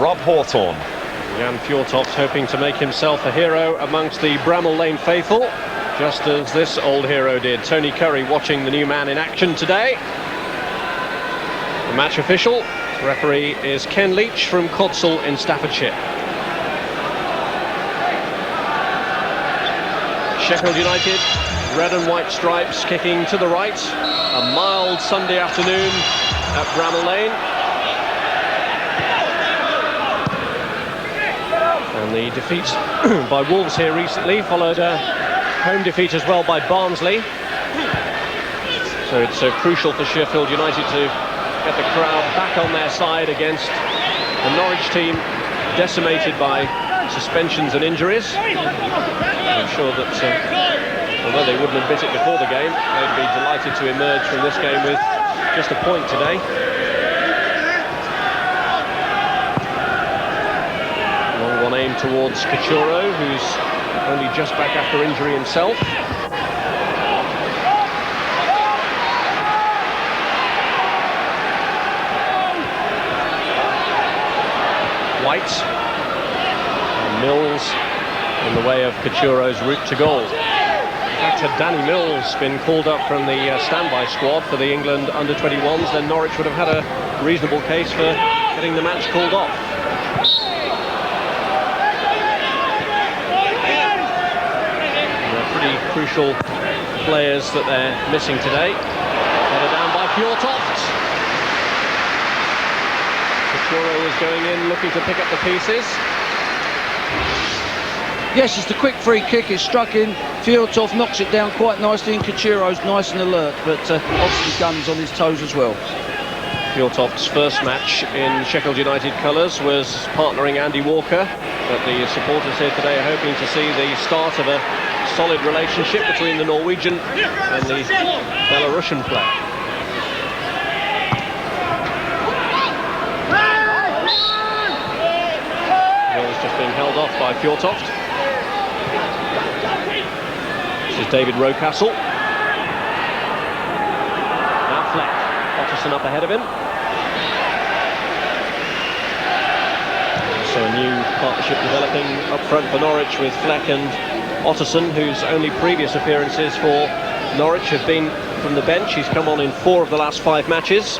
Rob Hawthorne. Jan Fjortoft hoping to make himself a hero amongst the Bramall Lane faithful, just as this old hero did. Tony Curry watching the new man in action today. The match official, referee, is Ken Leach from Codsall in Staffordshire. Sheffield United, red and white stripes kicking to the right. A mild Sunday afternoon at Bramall Lane. And the defeat by Wolves here recently followed a home defeat as well by Barnsley. So it's crucial for Sheffield United to get the crowd back on their side against a Norwich team decimated by suspensions and injuries. I'm sure that although they wouldn't admit it before the game, they'd be delighted to emerge from this game with just a point today. Long one aimed towards Cachuro, who's only just back after injury himself. White and Mills in the way of Cachuro's route to goal. In fact, had Danny Mills been called up from the standby squad for the England under-21s, then Norwich would have had a reasonable case for getting the match called off. They're pretty crucial players that they're missing today. Headed down by Fjortoft. Cachuro was going in looking to pick up the pieces. Yes, it's the quick free kick, it's struck in, Fjortoft knocks it down quite nicely, and Cachuro's nice and alert, but obviously Gunn's on his toes as well. Fjortoft's first match in Sheffield United colours was partnering Andy Walker, but the supporters here today are hoping to see the start of a solid relationship between the Norwegian and the Belarusian player. Ball's just being held off by Fjortoft. This is David Rocastle. Now Fleck. Otterson up ahead of him. So a new partnership developing up front for Norwich with Fleck and Otterson, whose only previous appearances for Norwich have been from the bench. He's come on in 4 of the last 5 matches.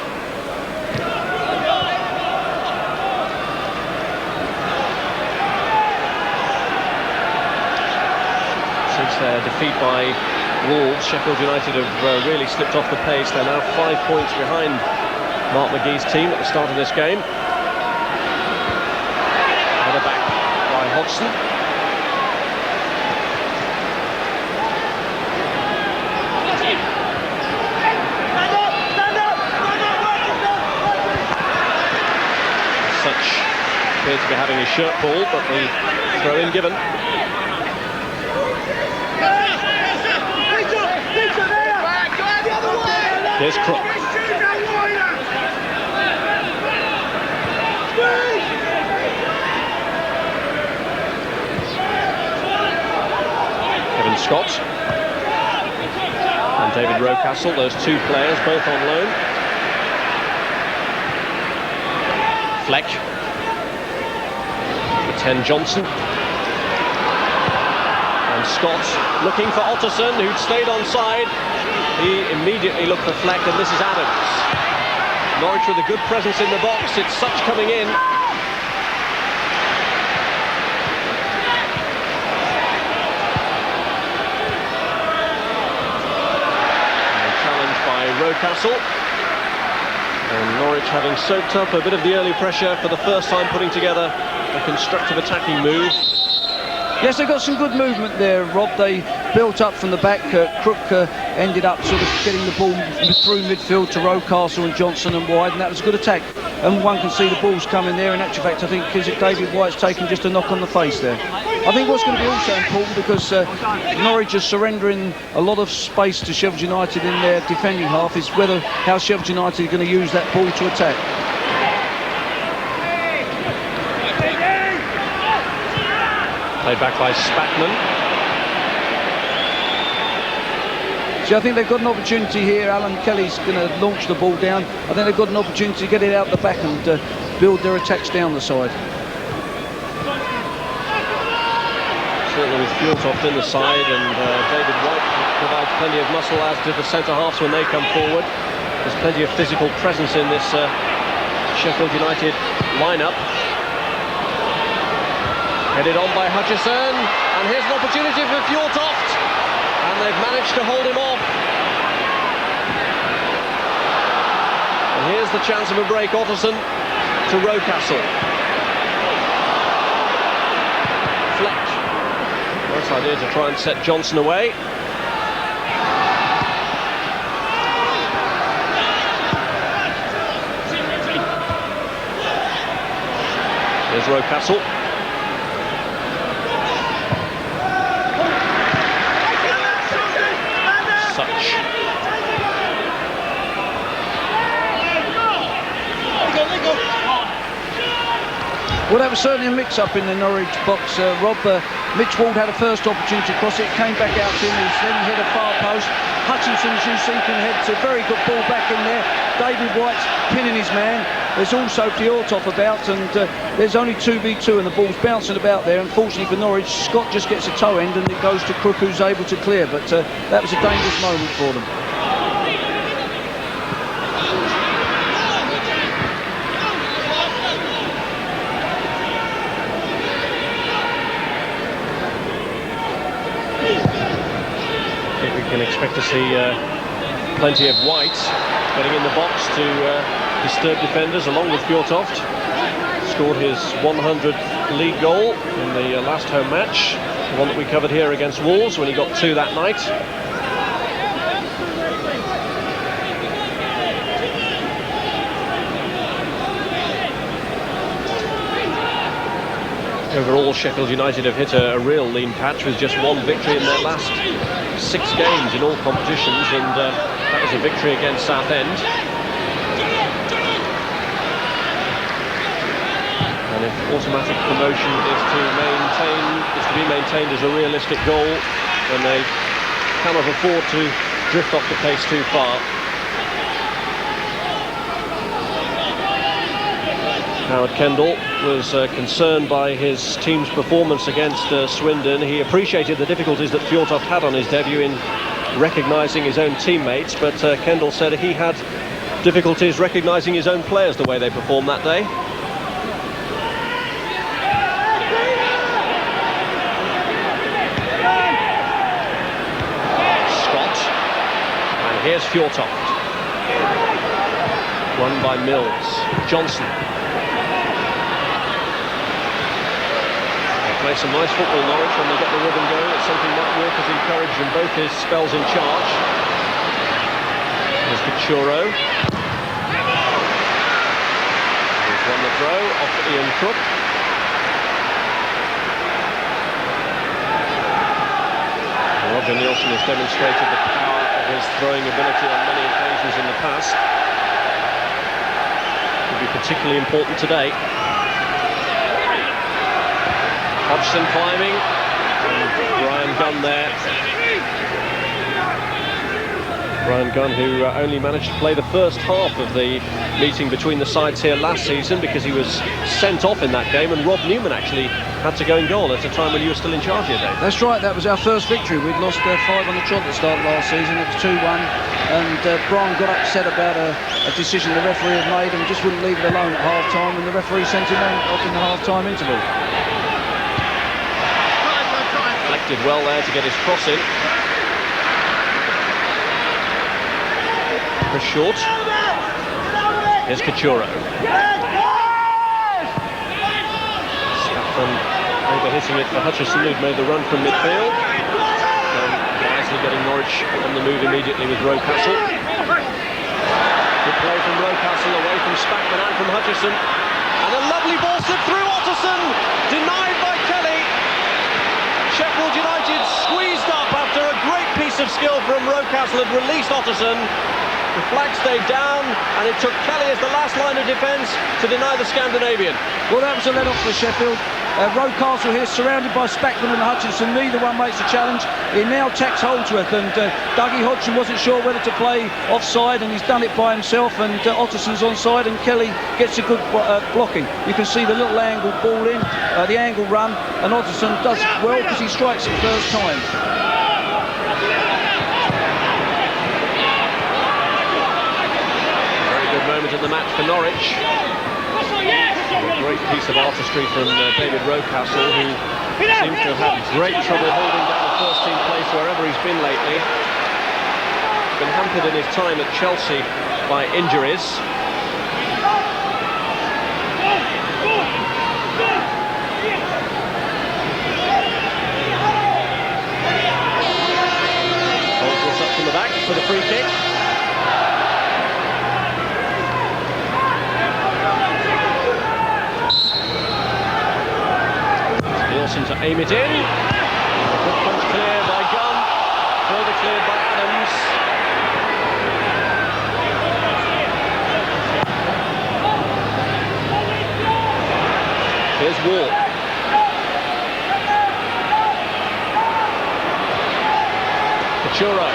Their defeat by Wolves, Sheffield United have really slipped off the pace. They're now 5 points behind Mark McGee's team at the start of this game. Header back by Hodgson. Such appeared to be having his shirt pulled, but the throw-in given. Here's Crook. Kevin Scott and David Rocastle, those 2 players, both on loan. Fleck. The 10 Johnson. And Scott looking for Otterson, who'd stayed onside. He immediately looked for Fleck, and this is Adams. Norwich with a good presence in the box. It's Such coming in. And challenged by Rocastle. And Norwich having soaked up a bit of the early pressure for the first time, putting together a constructive attacking move. Yes, they got some good movement there, Rob. They built up from the back. Crook ended up sort of getting the ball through midfield to Rocastle and Johnson and Wide, and that was a good attack. And one can see the ball's coming there. In actual fact, I think David White's taken just a knock on the face there. I think what's going to be also important, because Norwich is surrendering a lot of space to Sheffield United in their defending half, is how Sheffield United are going to use that ball to attack. Played back by Spackman. So I think they've got an opportunity here. Alan Kelly's going to launch the ball down. I think they've got an opportunity to get it out the back and build their attacks down the side. certainly with Fjordtoft in the side, and David White provides plenty of muscle, as do the centre-halves when they come forward. There's plenty of physical presence in this Sheffield United lineup. Headed on by Hutchison, and here's an opportunity for Fjordtoft, and they've managed to hold him off. And here's the chance of a break. Otterson to Rocastle. Fletch. Nice idea to try and set Johnson away. Here's Rocastle. Such. Well, that was certainly a mix-up in the Norwich box, Rob. Mitch Ward had a first opportunity to cross it, came back out to him, then he hit a far post. Hutchinson, as you see, can head to a very good ball back in there. David White's pinning his man. There's also Fjordtoft about, and there's only 2v2, and the ball's bouncing about there. Unfortunately for Norwich, Scott just gets a toe end, and it goes to Crook, who's able to clear. But that was a dangerous moment for them. Can expect to see plenty of White getting in the box to disturb defenders, along with Fjordtoft. Scored his 100th league goal in the last home match, the one that we covered here against Wolves, when he got 2 that night. Overall, Sheffield United have hit a real lean patch with just 1 victory in their last 6 games in all competitions, and that was a victory against Southend. And if automatic promotion is to be maintained as a realistic goal, then they cannot afford to drift off the pace too far. Howard Kendall was concerned by his team's performance against Swindon. He appreciated the difficulties that Fjordtoft had on his debut in recognising his own teammates, but Kendall said he had difficulties recognising his own players the way they performed that day. Scott, and here's Fjordtoft. Won by Mills. Johnson. Play some nice football, Norwich, when they get the rhythm going. It's something Mike Walker has encouraged in both his spells in charge. Here's Cachuro. He's won the throw off Ian Crook. Roger Nielsen has demonstrated the power of his throwing ability on many occasions in the past. Will be particularly important today. Hodgson climbing, and Brian Gunn there. Brian Gunn, who only managed to play the first half of the meeting between the sides here last season because he was sent off in that game, and Rob Newman actually had to go in goal at a time when you were still in charge here, Dave. That's right, that was our first victory. We'd lost 5 on the trot at the start of last season. It was 2-1, and Brian got upset about a decision the referee had made and just wouldn't leave it alone at half-time, and the referee sent him off in the half-time interval. Did well there to get his cross in. Chris Short. Here's Cachuro. Scotland over-hitting it for Hutchison, who'd made the run from midfield. Wisely getting Norwich on the move immediately with Rocastle. Good play from Rocastle, away from Spackman and from Hutchison. And a lovely ball slipped through Otterson, denied by Kelly. Sheffield United squeezed up after a great piece of skill from Rocastle had released Otterson. The flag stayed down, and it took Kelly as the last line of defence to deny the Scandinavian. Well, that was a let-off for Sheffield. Rocastle here surrounded by Spackman and Hutchinson. Neither one makes a challenge. He now attacks Holdsworth, and Dougie Hodgson wasn't sure whether to play offside, and he's done it by himself, and Otterson's onside, and Kelly gets a good blocking. You can see the little angle ball in, the angle run, and Otterson does well because he strikes it first time. Very good moment in the match for Norwich. A great piece of artistry from David Rocastle, who seems to have had great trouble holding down a first-team place wherever he's been lately. He's been hampered in his time at Chelsea by injuries. Holdsworth up from the back for the free kick. To aim it in. Good punch clear by Gunn. Further cleared by Adams. Here's Wall. Pachuro.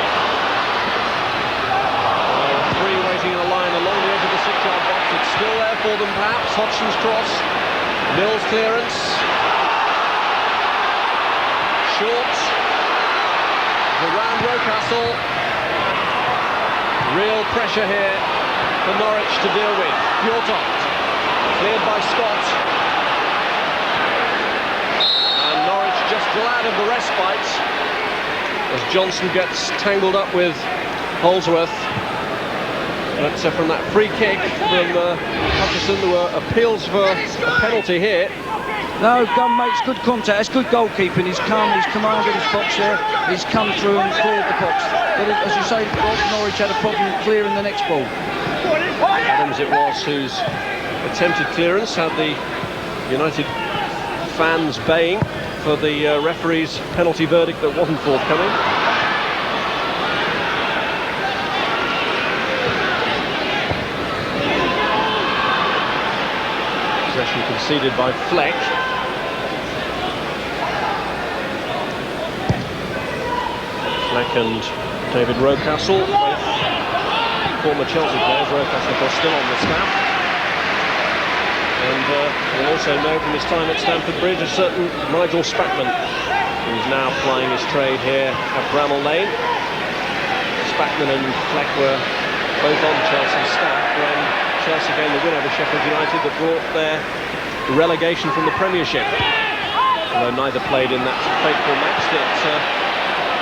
Three waiting in a line along the edge of the 6-yard box. It's still there for them perhaps. Hodgson's cross. Mills' clearance. Short, around Rocastle. Real pressure here for Norwich to deal with. Fjortoft, cleared by Scott. And Norwich just glad of the respite as Johnson gets tangled up with Holdsworth. But from that free kick from Hutchison, there were appeals for a penalty here. No, Gunn makes good contact. That's good goalkeeping. He's commanded his box there. He's come through and cleared the box. But as you say, Norwich had a problem clearing the next ball. Adams it was whose attempted clearance had the United fans baying for the referee's penalty verdict that wasn't forthcoming. Possession conceded by Fleck. Fleck and David Rocastle, both former Chelsea players. Rocastle, of course, still on the staff. And we'll also know from his time at Stamford Bridge a certain Nigel Spackman, who's now plying his trade here at Bramall Lane. Spackman and Fleck were both on Chelsea's staff when Chelsea gained the win over Sheffield United that brought their relegation from the Premiership. Although neither played in that fateful match that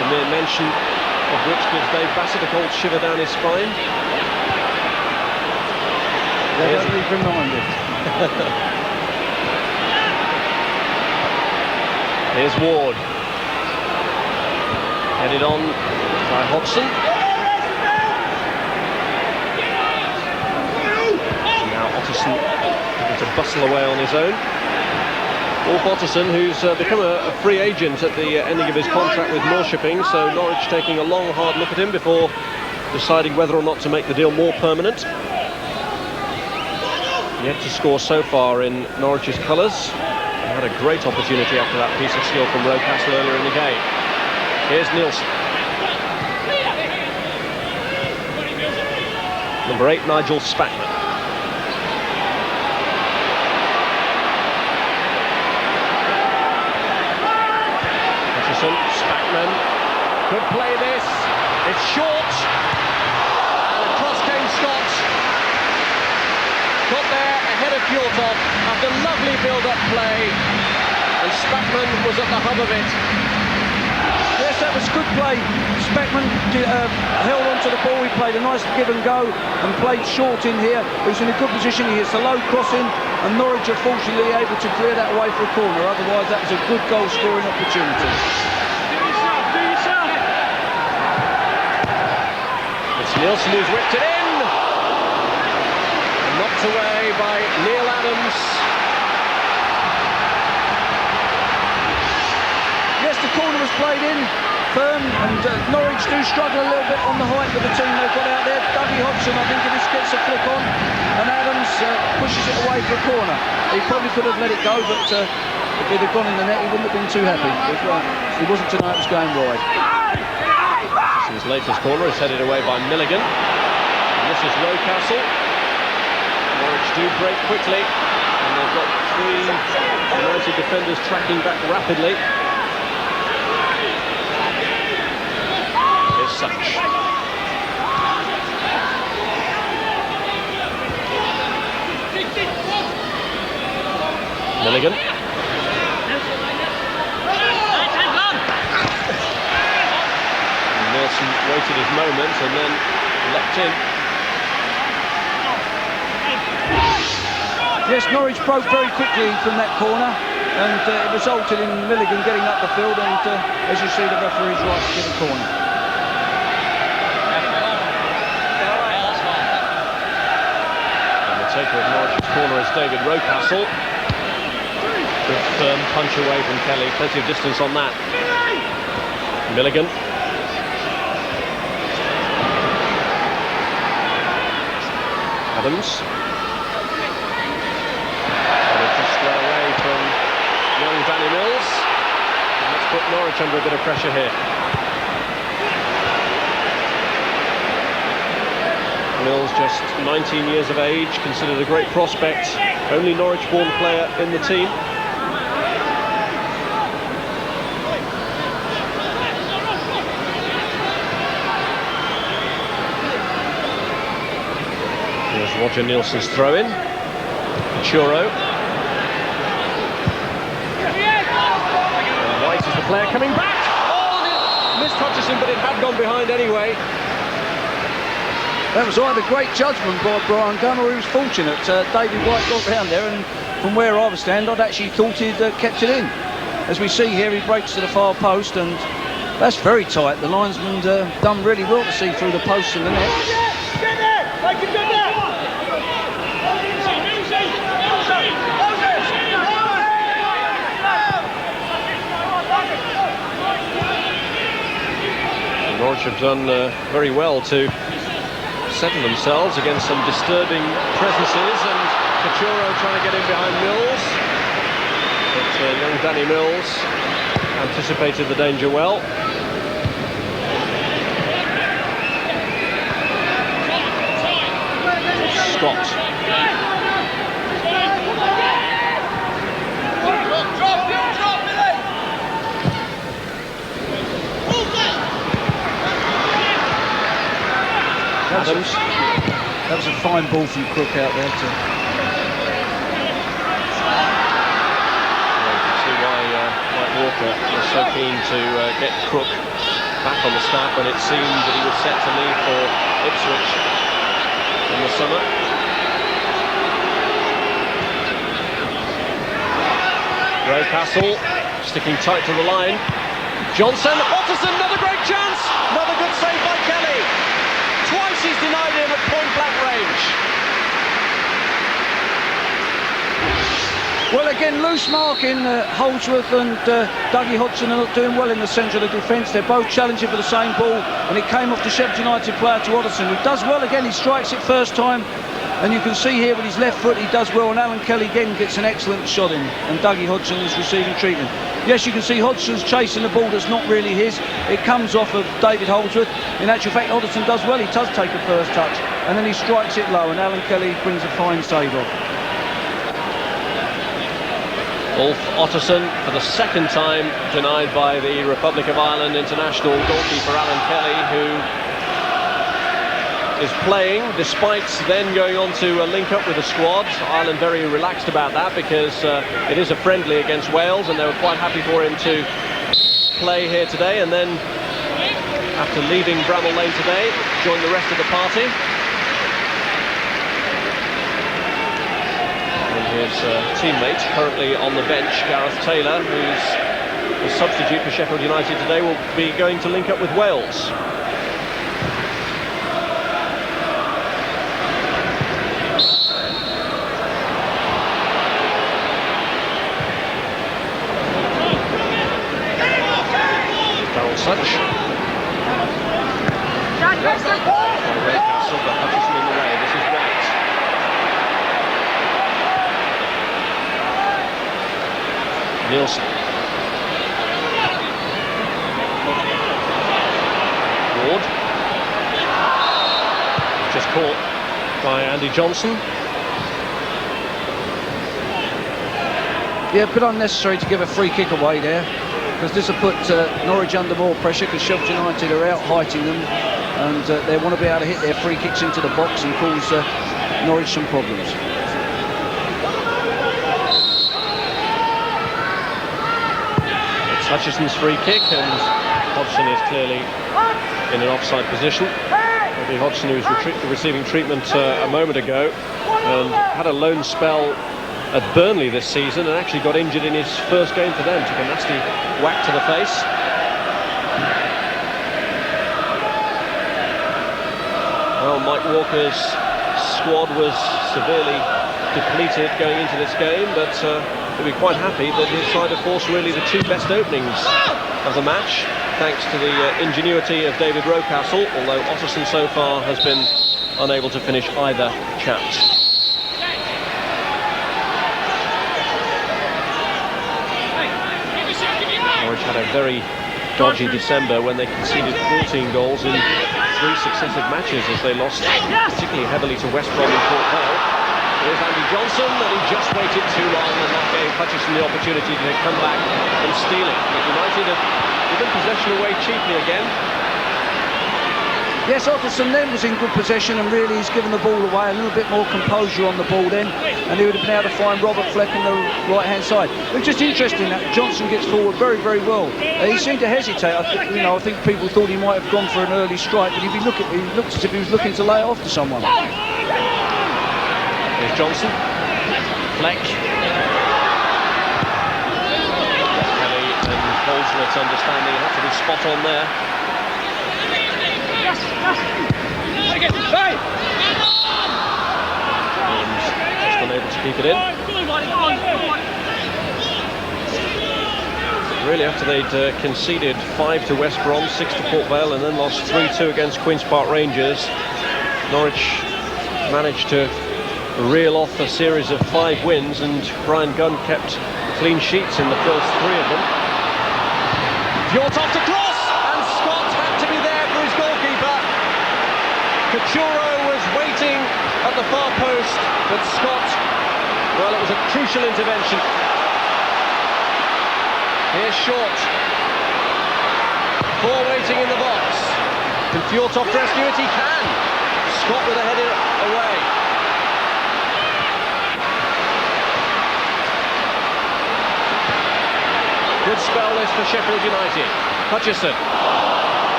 the mere mention of which gives Dave Bassett a cold shiver down his spine. Here's reminded. Here's Ward. Headed on by Hodgson. Now Otterson having to bustle away on his own. Ulf Otterson, who's become a free agent at the ending of his contract with Morshipping, so Norwich taking a long, hard look at him before deciding whether or not to make the deal more permanent. Yet to score so far in Norwich's colours. They had a great opportunity after that piece of skill from Rocastle earlier in the game. Here's Nielsen. Number 8, Nigel Spackman. Spackman could play this. It's short. And across came Scott. Got there ahead of Fjortoft after lovely build-up play. And Spackman was at the hub of it. Yes, that was good play. Spackman held on to the ball. He played a nice give and go and played short in here. He was in a good position. He hits a low crossing, and Norwich are fortunately able to clear that away for a corner. Otherwise, that was a good goal-scoring opportunity. It's Nielsen who's whipped it in. And knocked away by Neil Adams. Yes, the corner was played in firm, and Norwich do struggle a little bit on the height of the team they've got out there. Dougie Hodgson, I think, if this gets a flick on, and Adams pushes it away for a corner. He probably could have let it go, but If he'd have gone in the net, he wouldn't have been too happy. He wasn't to know it was going wide. His latest corner is headed away by Milligan. And this is Rocastle. Norwich do break quickly, and they've got 3 United defenders tracking back rapidly. Here's Such. Milligan. Nelson waited his moment and then leapt in. Yes, Norwich broke very quickly from that corner, and it resulted in Milligan getting up the field, and as you see, the referee's right to give a corner. And the taker of Norwich's corner is David Rocastle. Good firm punch away from Kelly, plenty of distance on that. Milligan. Adams. And it's just away from young Danny Mills. And let's put Norwich under a bit of pressure here. Mills, just 19 years of age, considered a great prospect. Only Norwich-born player in the team. Here's Roger Nielsen's throw-in. Churo. And White is the player coming back. Oh, missed Hutchison, but it had gone behind anyway. That was either great judgment by Brian Gunn, or he was fortunate. David White got round there, and from where I was standing, I'd actually thought he'd kept it in. As we see here, he breaks to the far post, and that's very tight. The linesman done really well to see through the posts and the net. Norwich have done very well to settle themselves against some disturbing presences, and Cachorro trying to get in behind Mills, but young Danny Mills anticipated the danger well. Scott. Adams. That was a fine ball from Crook out there too. Well, you can see why Mike Walker was so keen to get Crook back on the staff when it seemed that he was set to leave for Ipswich in the summer. Rocastle sticking tight to the line. Johnson, Otterson, another great chance, another good save by Kelly. Twice he's denied him at point-blank range. Well, again, loose marking. Holdsworth and Dougie Hodgson are not doing well in the centre of the defence. They're both challenging for the same ball, and it came off the Sheff United player to Otterson, who does well again. He strikes it first time, and you can see here with his left foot he does well, and Alan Kelly again gets an excellent shot in, and Dougie Hodgson is receiving treatment. Yes, you can see Hodgson's chasing the ball that's not really his. It comes off of David Holdsworth. In actual fact, Otterson does well. He does take a first touch, and then he strikes it low, and Alan Kelly brings a fine save off. Ulf Otterson, for the second time, denied by the Republic of Ireland international goalkeeper Alan Kelly, who is playing despite then going on to link up with the squad. Ireland very relaxed about that because it is a friendly against Wales, and they were quite happy for him to play here today, and then after leaving Bramall Lane today, join the rest of the party. And his teammate currently on the bench, Gareth Taylor, who's the substitute for Sheffield United today, will be going to link up with Wales. Such. Rocastle, but Hutchison in the way. This is White. Nielsen. Ward. Just caught by Andy Johnson. Yeah, a bit unnecessary to give a free kick away there, because this will put Norwich under more pressure, because Sheff United are out-heighting them, and they want to be able to hit their free kicks into the box and cause Norwich some problems. It's Hutchison's free kick, and Hodgson is clearly in an offside position. Bobby Hodgson, who was receiving treatment a moment ago, and had a loan spell at Burnley this season, and actually got injured in his first game for them. Took a nasty whack to the face. Well, Mike Walker's squad was severely depleted going into this game, but he'll be quite happy that his side have forced really the two best openings of the match, thanks to the ingenuity of David Rocastle, although Otterson so far has been unable to finish either chance. Norwich had a very dodgy December when they conceded 14 goals in 3 successive matches, as they lost particularly heavily to West Brom and Port Vale. Here's Andy Johnson, and he just waited too long, and that gave Hutchison the opportunity to come back and steal it. But United have given possession away cheaply again. Yes, Otterson then was in good possession, and really he's given the ball away, a little bit more composure on the ball then, and he would have been able to find Robert Fleck on the right-hand side. It's just interesting that Johnson gets forward very, very well. He seemed to hesitate. I think people thought he might have gone for an early strike, but he looked as if he was looking to lay it off to someone. Here's Johnson. Fleck. Kelly and Holdsworth's understanding have to be spot on there. Just unable to keep it in. Really, after they'd conceded 5 to West Brom, 6 to Port Vale, and then lost 3-2 against Queen's Park Rangers, Norwich managed to reel off a series of 5 wins, and Brian Gunn kept clean sheets in the first 3 of them. Fjortoft to cross, and Scott had to be there for his goalkeeper. Cachuro was waiting at the far post, but Scott, well, it was a crucial intervention. Here's Short. 4 waiting in the box. Can Fjortoft rescue it? He can. Scott with a header away. Good spell this for Sheffield United. Hutchison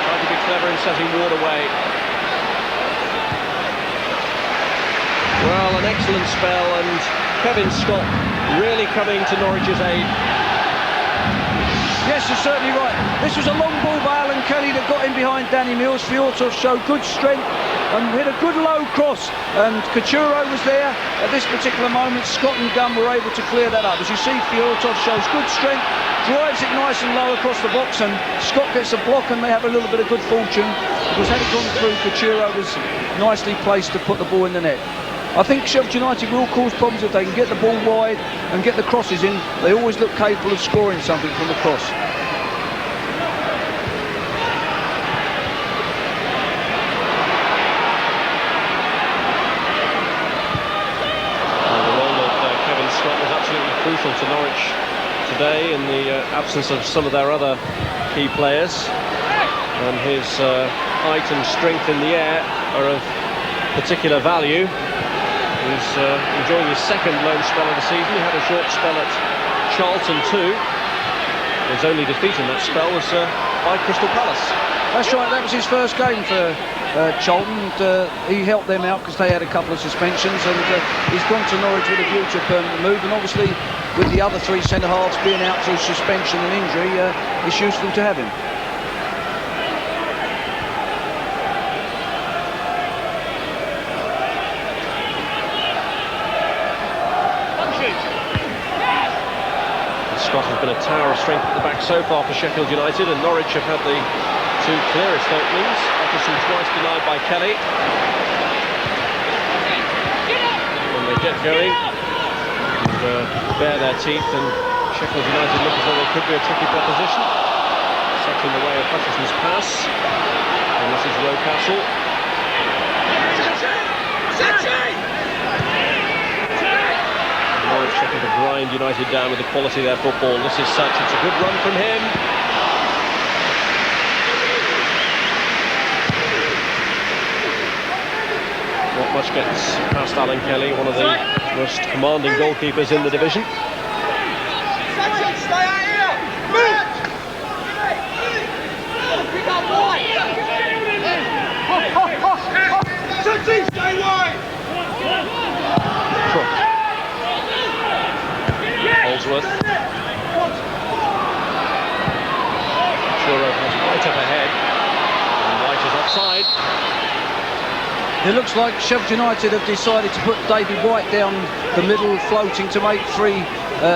tried to be clever in setting Ward away. Well, an excellent spell, and Kevin Scott really coming to Norwich's aid. Yes, you're certainly right. This was a long ball by Alan Kelly that got in behind Danny Mills. Fjortoft showed good strength and hit a good low cross, and Cachuro was there at this particular moment. Scott and Gunn were able to clear that up. As you see, Fjortoft shows good strength, drives it nice and low across the box, and Scott gets a block, and they have a little bit of good fortune, because had it gone through, Cachuro was nicely placed to put the ball in the net. I think Sheff United will cause problems if they can get the ball wide and get the crosses in. They always look capable of scoring something from the cross. The role of Kevin Scott was absolutely crucial to Norwich today in the absence of some of their other key players. And his height and strength in the air are of particular value. He's enjoying his second loan spell of the season. He had a short spell at Charlton too. His only defeat in that spell was by Crystal Palace. That's right, that was his first game for Charlton. He helped them out because they had a couple of suspensions, and he's gone to Norwich with a view to a permanent move, and obviously with the other 3 centre-halves being out through suspension and injury, it's useful to have him. Scott has been a tower of strength at the back so far for Sheffield United, and Norwich have had the 2 clearest openings. Otterson twice denied by Kelly. When they get going and bare their teeth and Sheffield United look as though they could be a tricky proposition. Set in the way of Hutchison's pass. And this is Rocastle. Norwich looking to grind United down with the quality of their football. This is such. It's a good run from him. Not much gets past Alan Kelly, one of the most commanding goalkeepers in the division. Crook. Holdsworth. Churo has White up ahead. And White is offside. It looks like Sheff United have decided to put David White down the middle, floating to make three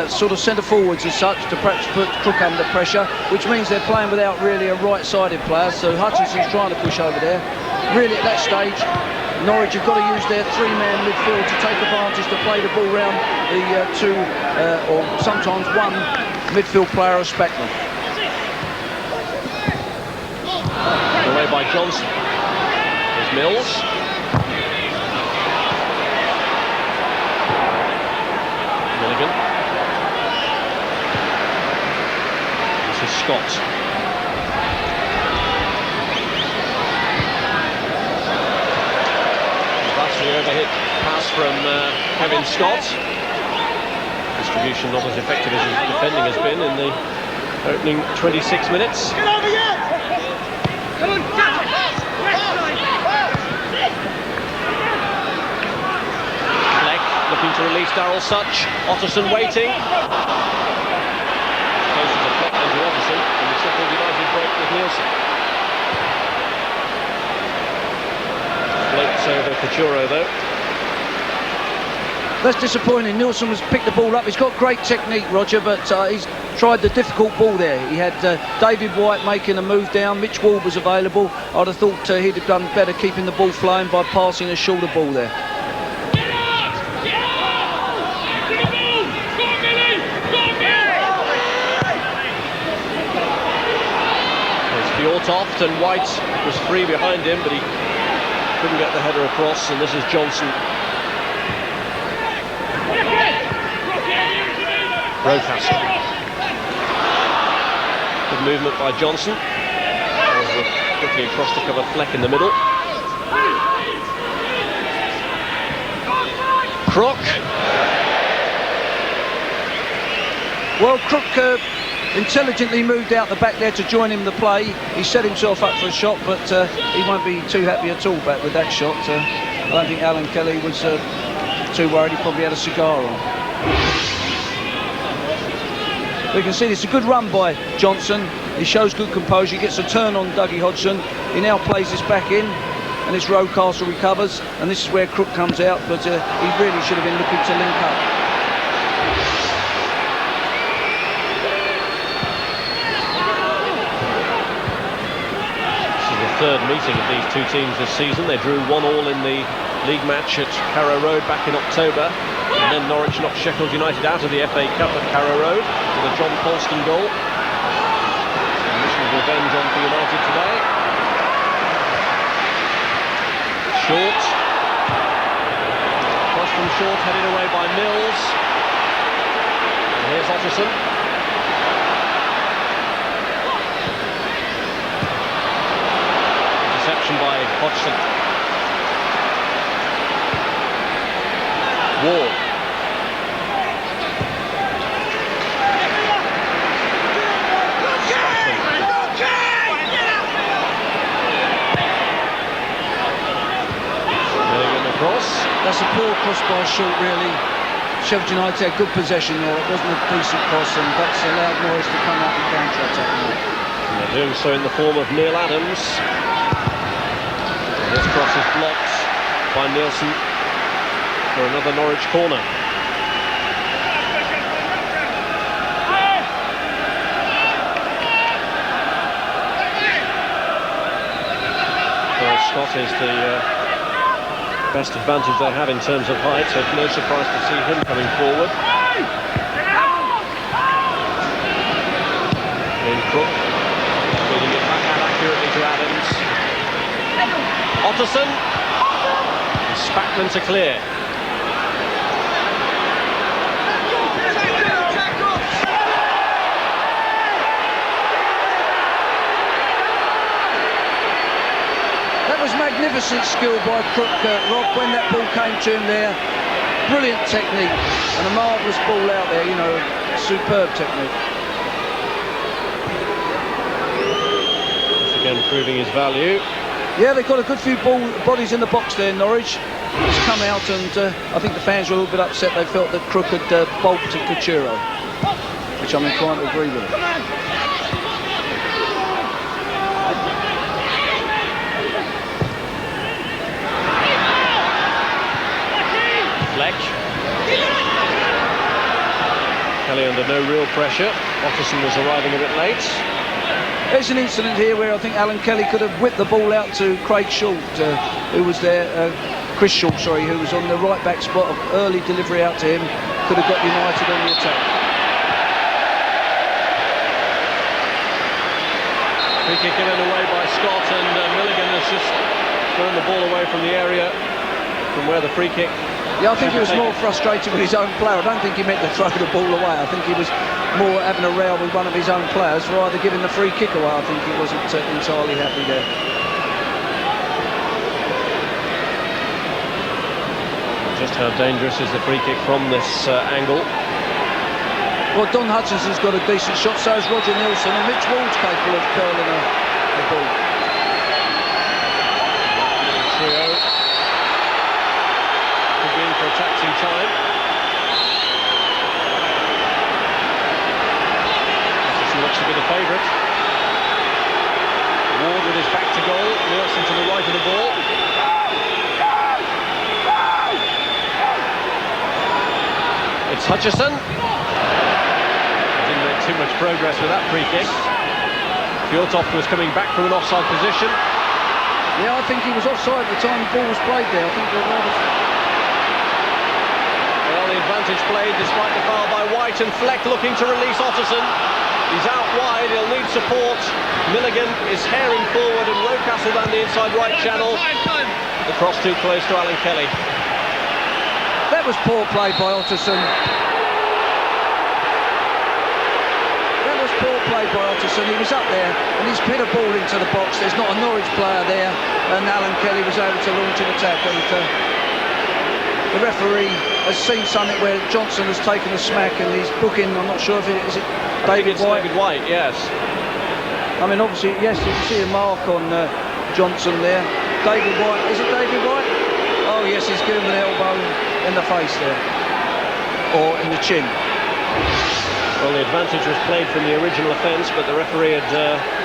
sort of centre forwards as such, to perhaps put Crook under pressure, which means they're playing without really a right-sided player. So Hutchinson's trying to push over there. Really, at that stage, Norwich have got to use their three-man midfield to take advantage to play the ball round the two or sometimes one midfield player of Spackman. Away by Johnson. There's Mills. Milligan. This is Scott. The overhit pass from Kevin Scott. Distribution not as effective as his defending has been in the opening 26 minutes. Get over here! Come on, Fleck looking to release Darryl Such. Otterson waiting. Closer to Fleck than to Otterson, and the Sheffield United break with Nielsen. Floats over Churo though. That's disappointing. Nielsen has picked the ball up. He's got great technique, Roger, but he's tried the difficult ball there. He had David White making a move down. Mitch Ward was available. I'd have thought he'd have done better keeping the ball flowing by passing a shorter ball there. It's Fjortoft, and White was free behind him, but he couldn't get the header across, and this is Johnson. Rocastle. Good movement by Johnson. Quickly across to cover Fleck in the middle. Crook. Well, Crook intelligently moved out the back there to join him in the play. He set himself up for a shot, but he won't be too happy at all back with that shot. I don't think Alan Kelly was too worried. He probably had a cigar on. We can see this is a good run by Johnson. He shows good composure. He gets a turn on Dougie Hodgson. He now plays this back in, and this Rocastle recovers, and this is where Crook comes out, but he really should have been looking to link up. Third meeting of these two teams this season. They drew 1-1 in the league match at Carrow Road back in October, and then Norwich knocked Sheffield United out of the FA Cup at Carrow Road with a John Polston goal. And this was revenge on for United today. Short. Cross from Short, headed away by Mills. And here's Otterson. Interception by Hodgson. Ward. Milligan across. That's a poor cross by Short, really. Sheffield United had good possession there. It wasn't a decent cross, and that's allowed Norwich to come out and counter-attack. And they're doing so in the form of Neil Adams. This cross is blocked by Nielsen for another Norwich corner. Well, Scott is the best advantage they have in terms of height, so it's no surprise to see him coming forward. Otterson. And Spackman to clear. That was magnificent skill by Crook, Rob, when that ball came to him there. Brilliant technique and a marvellous ball out there, you know, superb technique. Once again proving his value. Yeah, they've got a good few bodies in the box there, Norwich. It's come out and I think the fans were a little bit upset. They felt that Crook had bulked to Coutinho, which I'm inclined to agree with. Kelly under no real pressure. Otterson was arriving a bit late. There's an incident here where I think Alan Kelly could have whipped the ball out to Craig Short, who was there, Chris Short, sorry, who was on the right back spot. Of early delivery out to him, could have got United on the attack. Free kick given away by Scott, and Milligan has just thrown the ball away from the area from where the free kick. Yeah, I think he was more frustrated with his own player. I don't think he meant to throw the ball away. I think he was more having a row with one of his own players for either giving the free kick away. I think he wasn't entirely happy there. Just how dangerous is the free kick from this angle? Well, Don Hutchinson's got a decent shot, so is Roger Nilsson, and Mitch Ward's capable of curling a ball. Trio. Could be in for a taxing time. Hutchinson looks to be the favourite. Ward with his back to goal. Nilsson to the right of the ball. It's Hutchison. Didn't make too much progress with that free kick. Fjortoft was coming back from an offside position. Yeah, I think he was offside at the time the ball was played there. I think they were rather... Well, the advantage played despite the foul by White, and Fleck looking to release Otterson. He's out wide, he'll need support. Milligan is herring forward and Rocastle down the inside right channel. The cross too close to Alan Kelly. That was poor play by Otterson. That was poor play by Otterson. He was up there and he's put a ball into the box. There's not a Norwich player there, and Alan Kelly was able to launch an attack. And the referee has seen something where Johnson has taken a smack and he's booking. I'm not sure if is it David White. David White, yes. I mean, obviously, yes, you can see a mark on Johnson there. David White, is it David White? Oh yes, he's given him an elbow in the face there, or in the chin. Well, the advantage was played from the original offence, but the referee had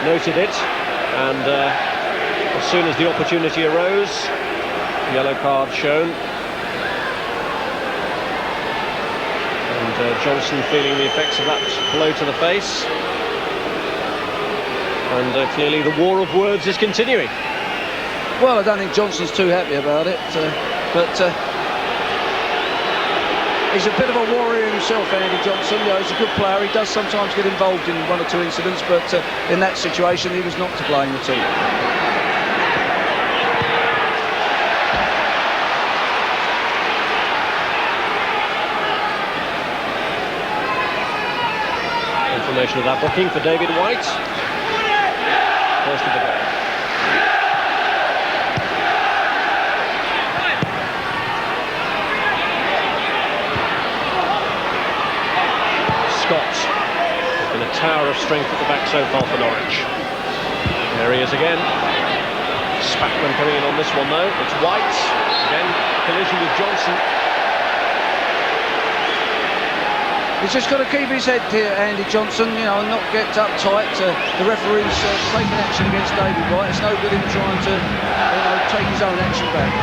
noted it, and as soon as the opportunity arose, yellow card shown. And Johnson feeling the effects of that blow to the face. And clearly the war of words is continuing. Well, I don't think Johnson's too happy about it, but he's a bit of a warrior himself, Andy Johnson. You know, he's a good player. He does sometimes get involved in one or two incidents, but in that situation, he was not to blame at all. Confirmation of that booking for David White. First of the game. Scott, in a tower of strength at the back so far for Norwich. There he is again. Spackman coming in on this one though. It's White. Again, collision with Johnson. He's just got to keep his head here, Andy Johnson, you know, and not get uptight. The referee's taking action against David White. It's no good him trying to, you know, take his own action back.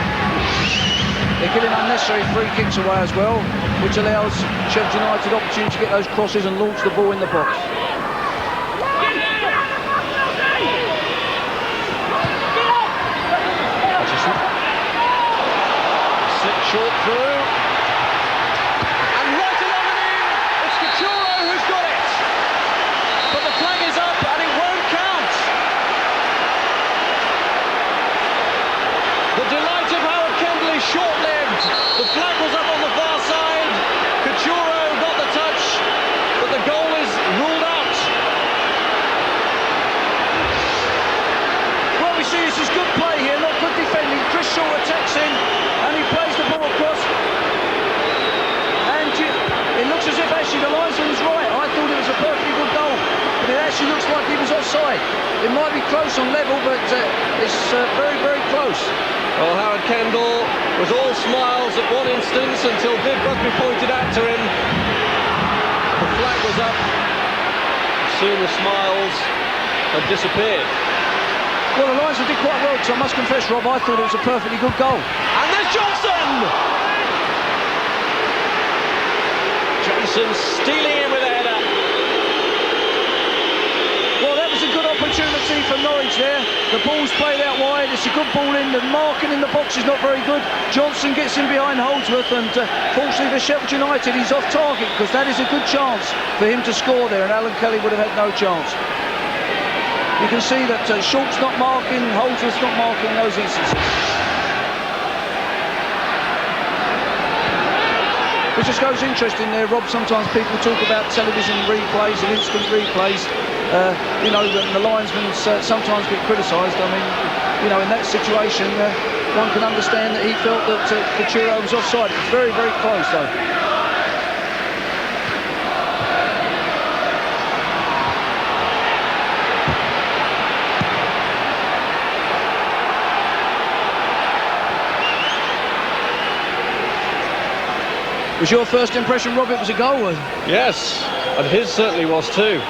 They're giving unnecessary free kicks away as well, which allows Sheffield United opportunity to get those crosses and launch the ball in the box. Slip short through. And right along the in, it's Coutinho who's got it. But the flag is up and it won't count. tight. It might be close on level, but it's very, very close. Well, Howard Kendall was all smiles at one instance until Viv Rugby pointed out to him. The flag was up. Soon the smiles had disappeared. Well, the Lions did quite well, because I must confess, Rob, I thought it was a perfectly good goal. And there's Johnson! Johnson stealing in with a header. Well, that was a good opportunity for Norwich there. The ball's played out wide. It's a good ball in. The marking in the box is not very good. Johnson gets in behind Holdsworth, and fortunately for Sheffield United, he's off target, because that is a good chance for him to score there, and Alan Kelly would have had no chance. You can see that Short's not marking, Holdsworth's not marking in those instances. Which just goes interesting there, Rob. Sometimes people talk about television replays and instant replays. You know, the linesmen sometimes get criticised. I mean, you know, in that situation, one can understand that he felt that Couture was offside. It was very, very close, though. Was your first impression, Rob, it was a goal? Yes, and his certainly was too.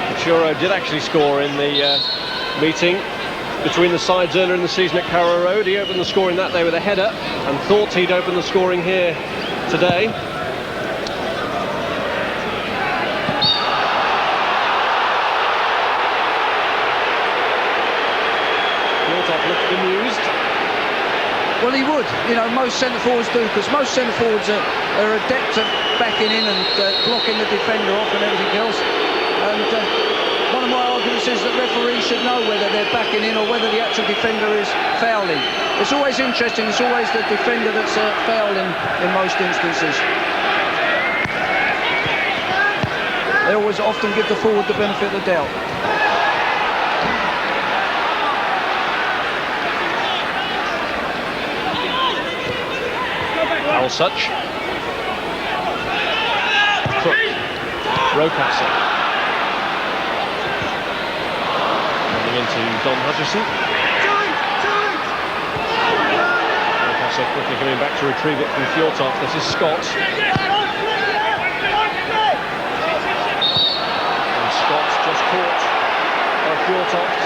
Couture did actually score in the meeting between the sides earlier in the season at Carrow Road. He opened the scoring that day with a header and thought he'd opened the scoring here today. Yortop looked bemused. Well, he would. You know, most centre-forwards do, because most centre-forwards are adept at backing in and blocking the defender off and everything else. And one of my arguments is that referees should know whether they're backing in or whether the actual defender is fouling. It's always interesting. It's always the defender that's fouling in most instances. They always often give the forward the benefit of the doubt. Such Crook, Rocastle coming into Dom Hutchison. Rocastle quickly coming back to retrieve it from Fjortoft. This is Scott, and Scott just caught by Fjortoft.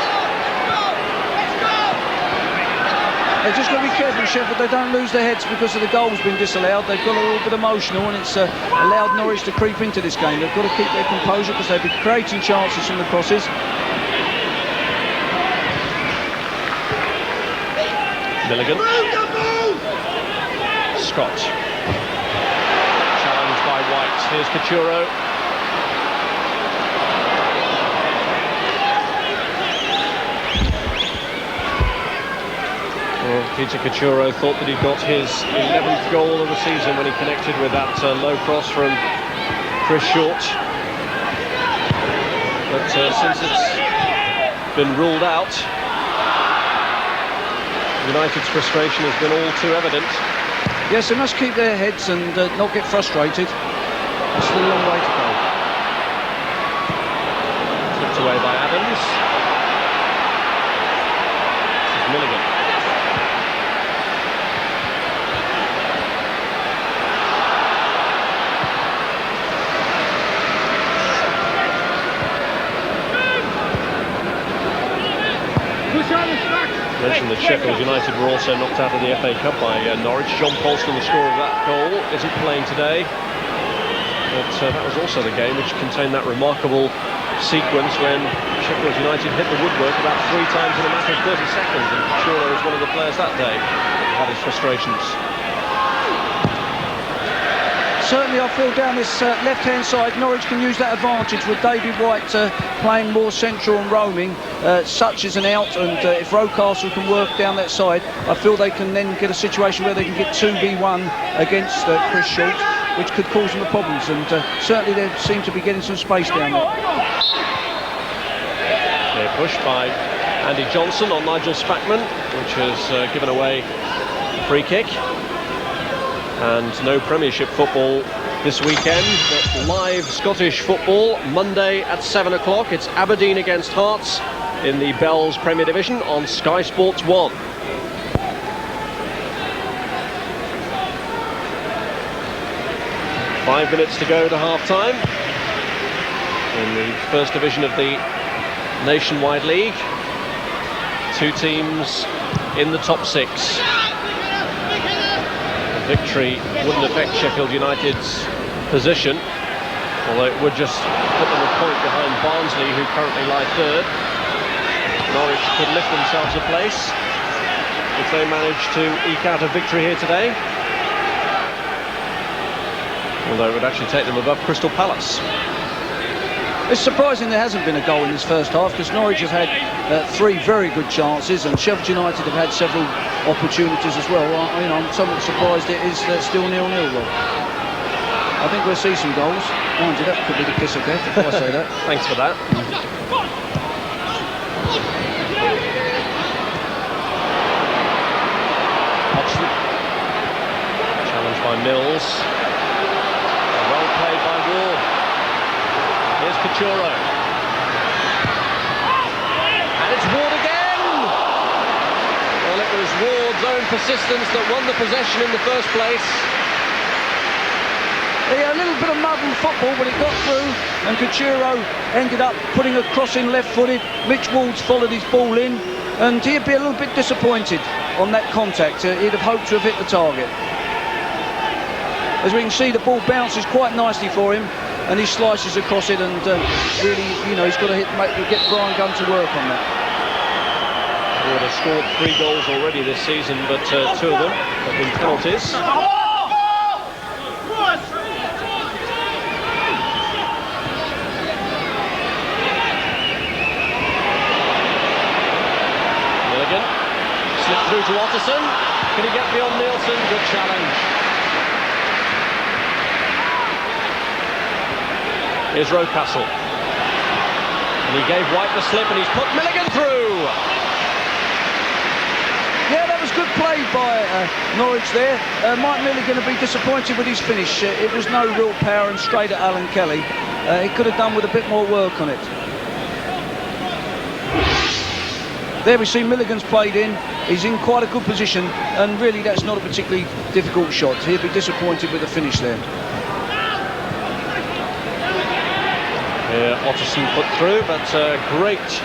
They've just got to be careful, Sheffield, they don't lose their heads because of the goals being disallowed. They've got a little bit emotional, and it's allowed Norwich to creep into this game. They've got to keep their composure, because they've been creating chances from the crosses. Milligan. Scott. Challenged by White. Here's Couture. Well, Peter Couture thought that he got his 11th goal of the season when he connected with that low cross from Chris Short. But since it's been ruled out, United's frustration has been all too evident. Yes, they must keep their heads and not get frustrated. It's still a long way to go. Flipped away by Adams. This is Milligan. Mentioned that Sheffield United were also knocked out of the FA Cup by Norwich. John Polston, the scorer of that goal, isn't playing today. But that was also the game which contained that remarkable sequence when Sheffield United hit the woodwork about 3 times in a matter of 30 seconds, and Couture was one of the players that day who had his frustrations. Certainly I feel down this left-hand side, Norwich can use that advantage with David White playing more central and roaming. Such is an out, and if Rocastle can work down that side, I feel they can then get a situation where they can get 2v1 against Chris Short, which could cause them problems, and certainly they seem to be getting some space down there. They're pushed by Andy Johnson on Nigel Spackman, which has given away a free kick. And no Premiership football this weekend. Live Scottish football, Monday at 7 o'clock. It's Aberdeen against Hearts in the Bells Premier Division on Sky Sports 1. Five minutes to go to half-time in the first division of the Nationwide League. Two teams in the top six. A victory wouldn't affect Sheffield United's position, although it would just put them a point behind Barnsley, who currently lie third. Norwich could lift themselves a place if they manage to eke out a victory here today, although it would actually take them above Crystal Palace. It's surprising there hasn't been a goal in this first half, because Norwich have had three very good chances and Sheffield United have had several opportunities as well. I'm somewhat surprised it is still 0-0. I think we'll see some goals. Mind you, that could be the kiss of death if I say that. Thanks for that. Hodgson. Challenged by Mills. Well played by Ward. Here's Couture. And it's Ward again! Well, it was Ward's own persistence that won the possession in the first place. Yeah, a little bit of muddled football, but it got through, and Couture ended up putting a cross in left-footed. Mitch Ward's followed his ball in, and he'd be a little bit disappointed on that contact. He'd have hoped to have hit the target. As we can see, the ball bounces quite nicely for him, and he slices across it, and really, he's got to get Brian Gunn to work on that. Ward has scored 3 goals already this season, but 2 of them have been penalties. Slipped through to Otterson. Can he get beyond Nielsen? Good challenge. Here's Rocastle. And he gave White the slip, and he's put Milligan through. Yeah, that was good play by Norwich there. Mike Milligan would be disappointed with his finish. It was no real power and straight at Alan Kelly. He could have done with a bit more work on it. There we see Milligan's played in. He's in quite a good position, and really that's not a particularly difficult shot. He'll be disappointed with the finish there. Otterson put through, but a great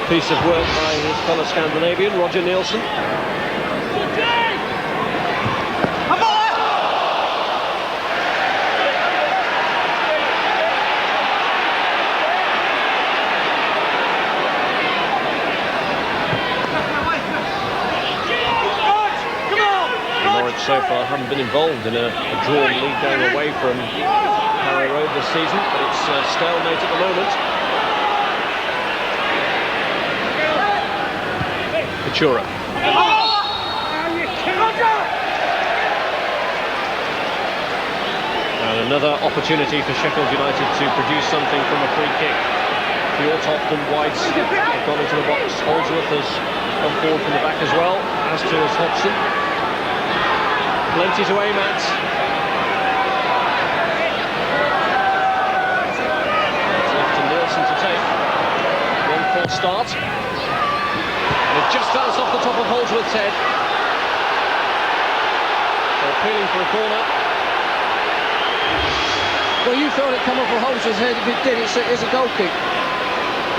piece of work by his fellow Scandinavian, Roger Nielsen. So far haven't been involved in a drawn league game away from Harrow Road this season, but it's stalemate at the moment. Couture. And another opportunity for Sheffield United to produce something from a free kick. Fjortoft and White have gone into the box. Holdsworth has come forward from the back as well, as to as Hodgson. Plenty to aim at. It's left to Nielsen to take. 1 false start. And it just bounced off the top of Holdsworth's head. They're appealing for a corner. Well, you thought it come off of Holdsworth's head. If it did, it's a goal kick.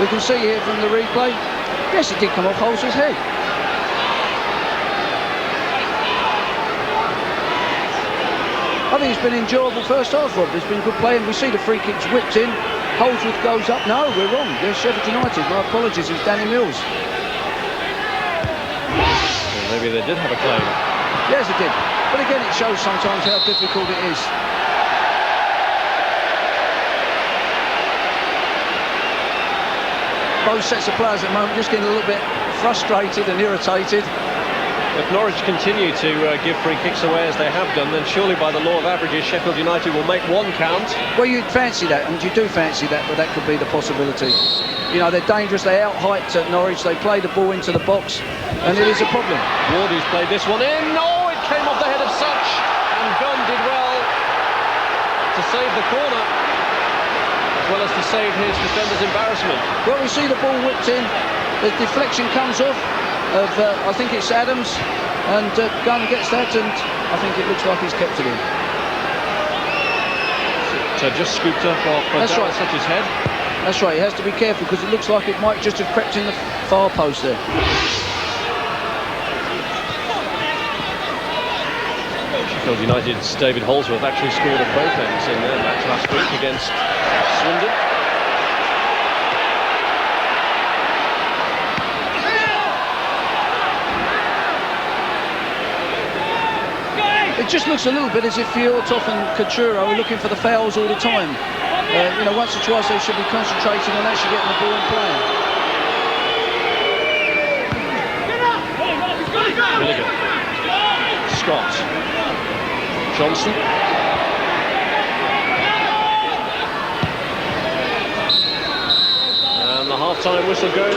We can see here from the replay. Yes, it did come off Holdsworth's head. I think it's been an enjoyable first half, Rob. There's been good play, and we see the free kicks whipped in. Holdsworth goes up. No, we're wrong. Yes, Sheffield United. My apologies, it's Danny Mills. Well, maybe they did have a claim. Yes, it did. But again, it shows sometimes how difficult it is. Both sets of players at the moment just getting a little bit frustrated and irritated. If Norwich continue to give free kicks away as they have done, then surely by the law of averages Sheffield United will make 1 count. Well, you'd fancy that, and you do fancy that, but that could be the possibility. They're dangerous, they out-height at Norwich, they play the ball into the box, and it is a problem. Wardy's played this one in. Oh, it came off the head of Such, and Gunn did well to to save the corner, as well as to save his defender's embarrassment. Well, we see the ball whipped in. The deflection comes off of, I think it's Adams, and Gunn gets that, and I think it looks like he's kept it in. So just scooped up off Darren Such's head. That's right, he has to be careful because it looks like it might just have crept in the far post there. Sheffield United's David Holsworth actually scored at both ends in their match last week against Swindon. It just looks a little bit as if Fjordtoft and Kachura are looking for the fouls all the time. You know, once or twice they should be concentrating on actually getting the ball and playing. Milligan. Scott. Johnson. And the half-time whistle goes.